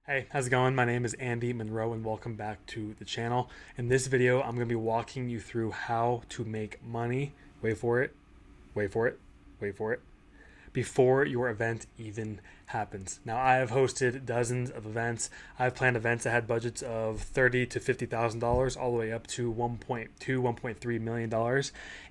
Hey, how's it going? My name is Andy Monroe and welcome back to the channel. In this video, I'm going to be walking you through how to make money, wait for it, wait for it, wait for it, before your event even happens. Now, I have hosted dozens of events. I've planned events that had budgets of $30,000 to $50,000 all the way up to $1.3 million.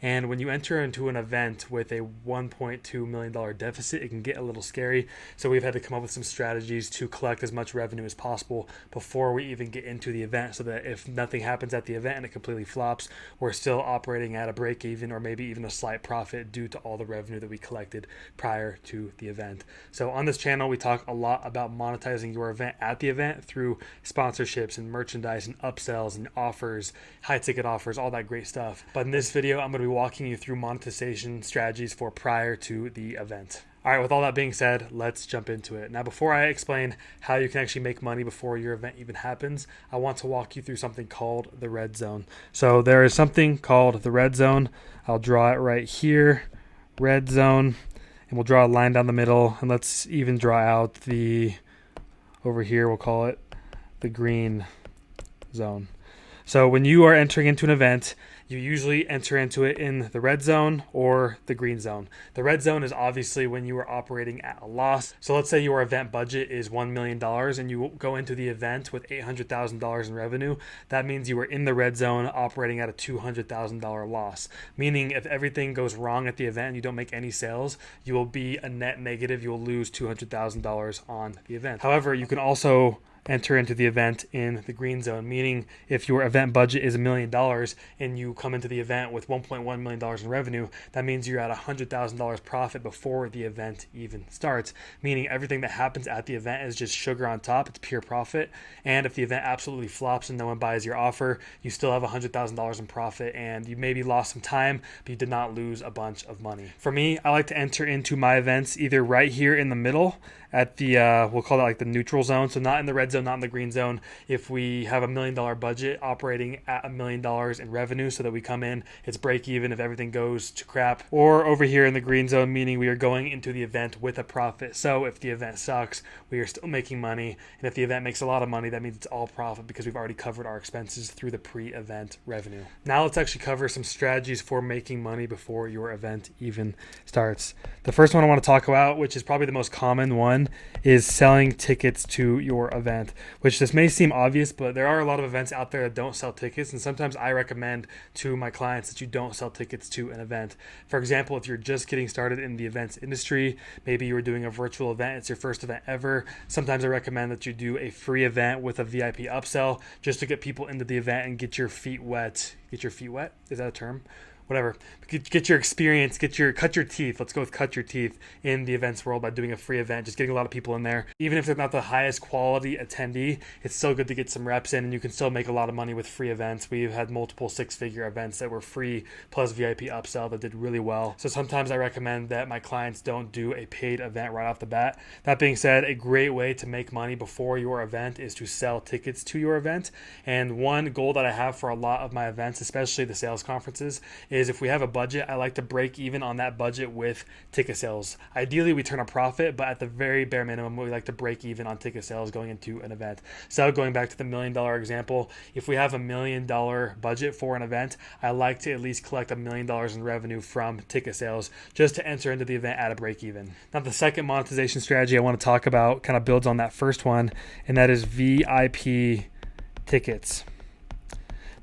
And when you enter into an event with a $1.2 million deficit, it can get a little scary. So we've had to come up with some strategies to collect as much revenue as possible before we even get into the event, so that if nothing happens at the event and it completely flops, we're still operating at a break even or maybe even a slight profit due to all the revenue that we collected prior to the event. So on this channel, we talk a lot about monetizing your event at the event through sponsorships and merchandise and upsells and offers, high ticket offers, all that great stuff. But in this video, I'm going to be walking you through monetization strategies for prior to the event. All right, with all that being said, let's jump into it. Now, before I explain how you can actually make money before your event even happens, I want to walk you through something called the red zone. So there is something called the red zone. I'll draw it right here, red zone. And we'll draw a line down the middle, and let's even draw out over here, we'll call it the green zone. So when you are entering into an event, you usually enter into it in the red zone or the green zone. The red zone is obviously when you are operating at a loss. So let's say your event budget is $1 million and you go into the event with $800,000 in revenue. That means you are in the red zone operating at a $200,000 loss. Meaning if everything goes wrong at the event and you don't make any sales, you will be a net negative. You will lose $200,000 on the event. However, you can also enter into the event in the green zone, meaning if your event budget is $1 million and you come into the event with $1.1 million in revenue, that means you're at $100,000 profit before the event even starts, meaning everything that happens at the event is just sugar on top. It's pure profit. And if the event absolutely flops and no one buys your offer, you still have $100,000 in profit, and you maybe lost some time, but you did not lose a bunch of money. For me, I like to enter into my events either right here in the middle at the we'll call that like the neutral zone, so not in the red zone, not in the green zone. If we have $1 million budget operating at $1 million in revenue, so that we come in, it's break even if everything goes to crap, or over here in the green zone, meaning we are going into the event with a profit. So if the event sucks, we are still making money, and if the event makes a lot of money, that means it's all profit because we've already covered our expenses through the pre-event revenue. Now let's actually cover some strategies for making money before your event even starts. The first one I want to talk about, which is probably the most common one, is selling tickets to your event, which this may seem obvious, but there are a lot of events out there that don't sell tickets, and sometimes I recommend to my clients that you don't sell tickets to an event. For example, if you're just getting started in the events industry, maybe you're doing a virtual event, it's your first event ever, sometimes I recommend that you do a free event with a VIP upsell just to get people into the event and get your feet wet. Get your feet wet? Is that a term? Whatever, get your experience, cut your teeth. Let's go with cut your teeth in the events world by doing a free event, just getting a lot of people in there. Even if they're not the highest quality attendee, it's still good to get some reps in, and you can still make a lot of money with free events. We've had multiple six-figure events that were free plus VIP upsell that did really well. So sometimes I recommend that my clients don't do a paid event right off the bat. That being said, a great way to make money before your event is to sell tickets to your event. And one goal that I have for a lot of my events, especially the sales conferences, is if we have a budget, I like to break even on that budget with ticket sales. Ideally, we turn a profit, but at the very bare minimum, we like to break even on ticket sales going into an event. So going back to the $1 million example, if we have $1 million budget for an event, I like to at least collect $1 million in revenue from ticket sales just to enter into the event at a break even. Now, the second monetization strategy I want to talk about kind of builds on that first one, and that is VIP tickets.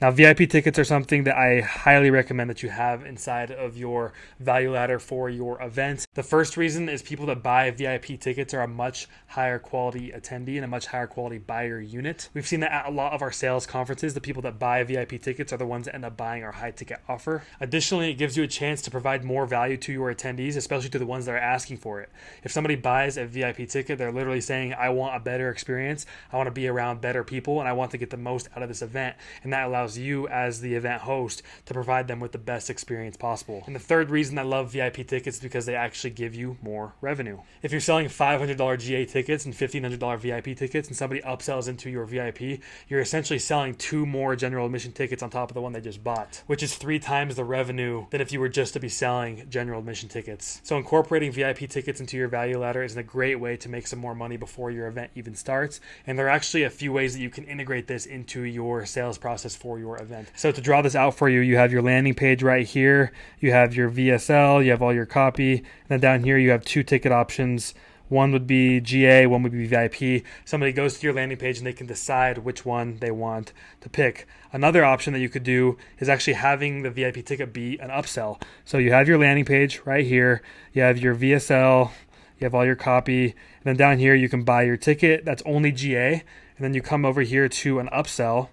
Now, VIP tickets are something that I highly recommend that you have inside of your value ladder for your event. The first reason is people that buy VIP tickets are a much higher quality attendee and a much higher quality buyer unit. We've seen that at a lot of our sales conferences. The people that buy VIP tickets are the ones that end up buying our high ticket offer. Additionally, it gives you a chance to provide more value to your attendees, especially to the ones that are asking for it. If somebody buys a VIP ticket, they're literally saying, I want a better experience, I want to be around better people, and I want to get the most out of this event. And that allows allows you as the event host to provide them with the best experience possible. And the third reason I love VIP tickets is because they actually give you more revenue. If you're selling $500 GA tickets and $1,500 VIP tickets and somebody upsells into your VIP, you're essentially selling 2 more general admission tickets on top of the one they just bought, which is 3 times the revenue than if you were just to be selling general admission tickets. So incorporating VIP tickets into your value ladder is a great way to make some more money before your event even starts. And there are actually a few ways that you can integrate this into your sales process for your event. So to draw this out for you, you have your landing page right here, you have your VSL, you have all your copy, and then down here you have 2 ticket options. One would be GA, one would be VIP. Somebody goes to your landing page and they can decide which one they want to pick. Another option that you could do is actually having the VIP ticket be an upsell. So you have your landing page right here, you have your VSL, you have all your copy, and then down here you can buy your ticket. That's only GA, and then you come over here to an upsell,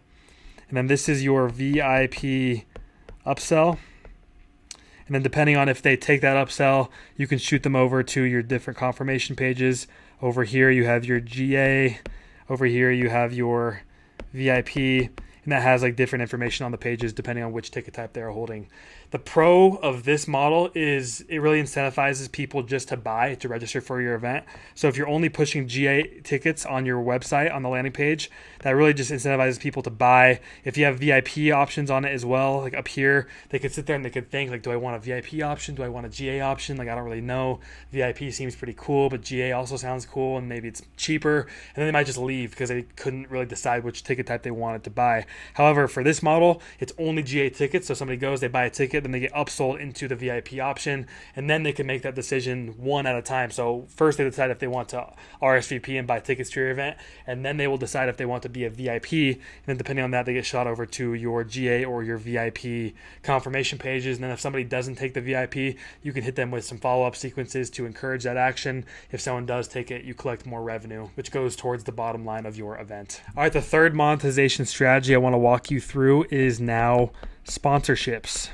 and then this is your VIP upsell. And then depending on if they take that upsell, you can shoot them over to your different confirmation pages. Over here you have your GA, over here you have your VIP, and that has like different information on the pages depending on which ticket type they're holding. The pro of this model is it really incentivizes people just to buy, to register for your event. So if you're only pushing GA tickets on your website, on the landing page, that really just incentivizes people to buy. If you have VIP options on it as well, like up here, they could sit there and they could think like, do I want a VIP option? Do I want a GA option? Like, I don't really know. VIP seems pretty cool, but GA also sounds cool and maybe it's cheaper. And then they might just leave because they couldn't really decide which ticket type they wanted to buy. However, for this model, it's only GA tickets. So somebody goes, they buy a ticket, then they get upsold into the VIP option, and then they can make that decision one at a time. So first they decide if they want to RSVP and buy tickets to your event, and then they will decide if they want to be a VIP, and then depending on that, they get shot over to your GA or your VIP confirmation pages. And then if somebody doesn't take the VIP, you can hit them with some follow-up sequences to encourage that action. If someone does take it, you collect more revenue, which goes towards the bottom line of your event. All right, the third monetization strategy I want to walk you through is now sponsorships.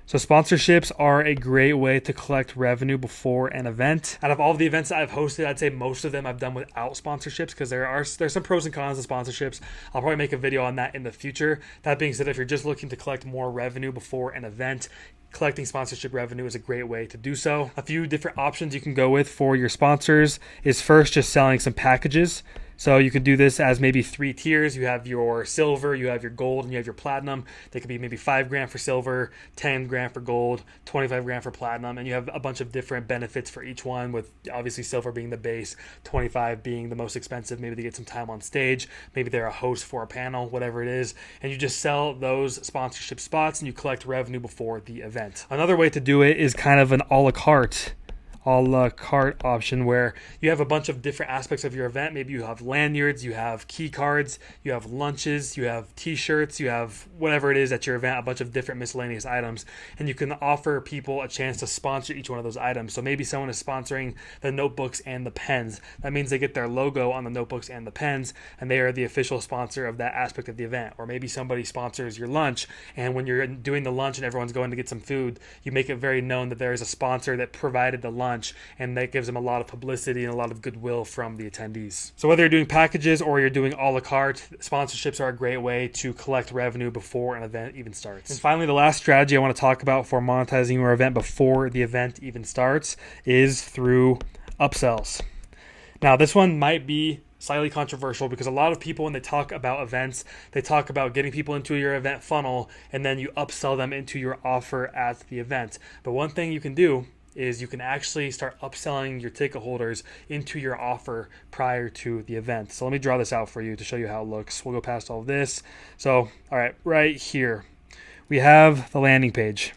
So sponsorships are a great way to collect revenue before an event. Out of all of the events that I've hosted, I'd say most of them I've done without sponsorships because there's some pros and cons of sponsorships. I'll probably make a video on that in the future. That being said, if you're just looking to collect more revenue before an event, collecting sponsorship revenue is a great way to do so. A few different options you can go with for your sponsors is first just selling some packages. So you can do this as maybe 3 tiers. You have your silver, you have your gold, and you have your platinum. They could be maybe $5,000 for silver, $10,000 for gold, $25,000 for platinum, and you have a bunch of different benefits for each one, with obviously silver being the base, 25 being the most expensive. Maybe they get some time on stage, maybe they're a host for a panel, whatever it is, and you just sell those sponsorship spots and you collect revenue before the event. Another way to do it is kind of an a la carte option where you have a bunch of different aspects of your event. Maybe you have lanyards, you have key cards, you have lunches, you have t-shirts, you have whatever it is at your event, a bunch of different miscellaneous items, and you can offer people a chance to sponsor each one of those items. So maybe someone is sponsoring the notebooks and the pens. That means they get their logo on the notebooks and the pens, and they are the official sponsor of that aspect of the event. Or maybe somebody sponsors your lunch, and when you're doing the lunch and everyone's going to get some food, you make it very known that there is a sponsor that provided the lunch, and that gives them a lot of publicity and a lot of goodwill from the attendees. So whether you're doing packages or you're doing a la carte, sponsorships are a great way to collect revenue before an event even starts. And finally, the last strategy I want to talk about for monetizing your event before the event even starts is through upsells. Now, this one might be slightly controversial because a lot of people, when they talk about events, they talk about getting people into your event funnel and then you upsell them into your offer at the event. But one thing you can do is you can actually start upselling your ticket holders into your offer prior to the event. So let me draw this out for you to show you how it looks. We'll go past all of this. So, all right, right here, we have the landing page.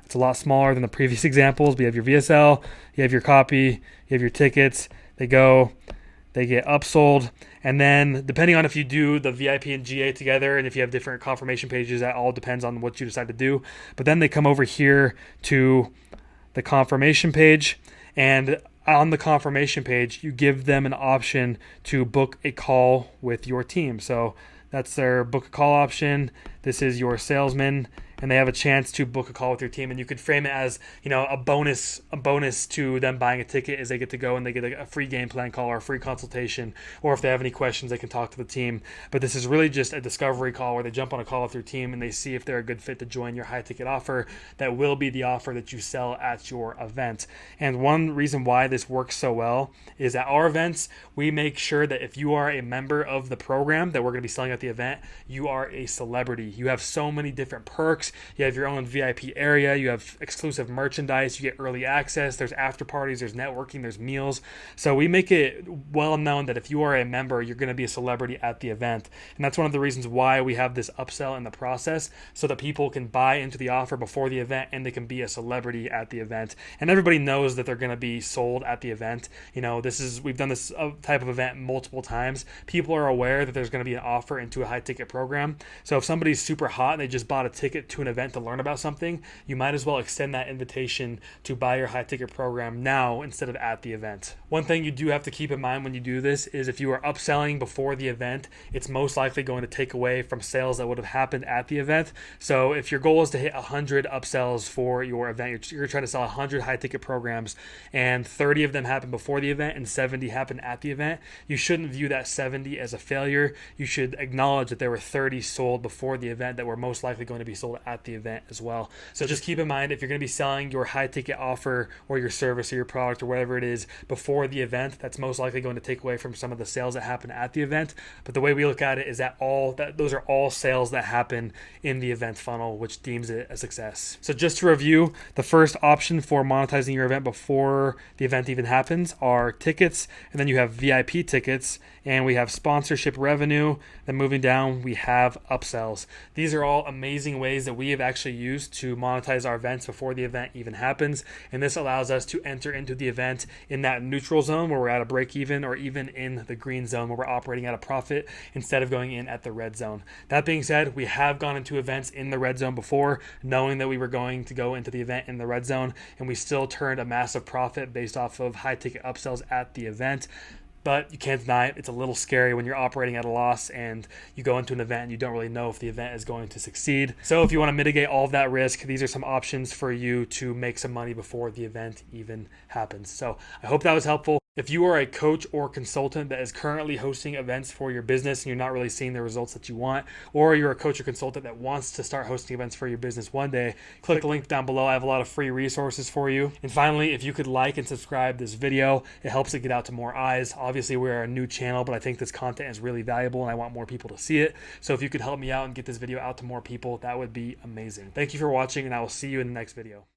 It's a lot smaller than the previous examples. We have your VSL, you have your copy, you have your tickets. They get upsold. And then depending on if you do the VIP and GA together and if you have different confirmation pages, that all depends on what you decide to do. But then they come over here to the confirmation page, and on the confirmation page you give them an option to book a call with your team. So that's their book a call option. This is your salesman, and they have a chance to book a call with your team. And you could frame it as, a bonus to them buying a ticket is they get to go and they get a free game plan call or a free consultation, or if they have any questions, they can talk to the team. But this is really just a discovery call where they jump on a call with your team and they see if they're a good fit to join your high ticket offer. That will be the offer that you sell at your event. And one reason why this works so well is at our events, we make sure that if you are a member of the program that we're going to be selling at the event, you are a celebrity. You have so many different perks. You have your own VIP area. You have exclusive merchandise. You get early access. There's after parties. There's networking. There's meals. So we make it well known that if you are a member, you're going to be a celebrity at the event. And that's one of the reasons why we have this upsell in the process, so that people can buy into the offer before the event and they can be a celebrity at the event. And everybody knows that they're going to be sold at the event. We've done this type of event multiple times. People are aware that there's going to be an offer into a high ticket program. So if somebody's super hot and they just bought a ticket to an event to learn about something, you might as well extend that invitation to buy your high ticket program now instead of at the event. One thing you do have to keep in mind when you do this is if you are upselling before the event, it's most likely going to take away from sales that would have happened at the event. So if your goal is to hit 100 upsells for your event, you're trying to sell 100 high ticket programs and 30 of them happen before the event and 70 happen at the event, you shouldn't view that 70 as a failure. You should acknowledge that there were 30 sold before the event that were most likely going to be sold at the event as well. So just keep in mind, if you're going to be selling your high ticket offer or your service or your product or whatever it is before the event, that's most likely going to take away from some of the sales that happen at the event. But the way we look at it is that those are all sales that happen in the event funnel, which deems it a success. So just to review, the first option for monetizing your event before the event even happens are tickets, and then you have VIP tickets, and we have sponsorship revenue. Then moving down, we have upsells. These are all amazing ways that we have actually used to monetize our events before the event even happens. And this allows us to enter into the event in that neutral zone where we're at a break even, or even in the green zone where we're operating at a profit instead of going in at the red zone. That being said, we have gone into events in the red zone before, knowing that we were going to go into the event in the red zone, and we still turned a massive profit based off of high ticket upsells at the event. But you can't deny it. It's a little scary when you're operating at a loss and you go into an event and you don't really know if the event is going to succeed. So if you want to mitigate all of that risk, these are some options for you to make some money before the event even happens. So I hope that was helpful. If you are a coach or consultant that is currently hosting events for your business and you're not really seeing the results that you want, or you're a coach or consultant that wants to start hosting events for your business one day, click the link down below. I have a lot of free resources for you. And finally, if you could like and subscribe this video, it helps it get out to more eyes. Obviously, we're a new channel, but I think this content is really valuable and I want more people to see it. So if you could help me out and get this video out to more people, that would be amazing. Thank you for watching, and I will see you in the next video.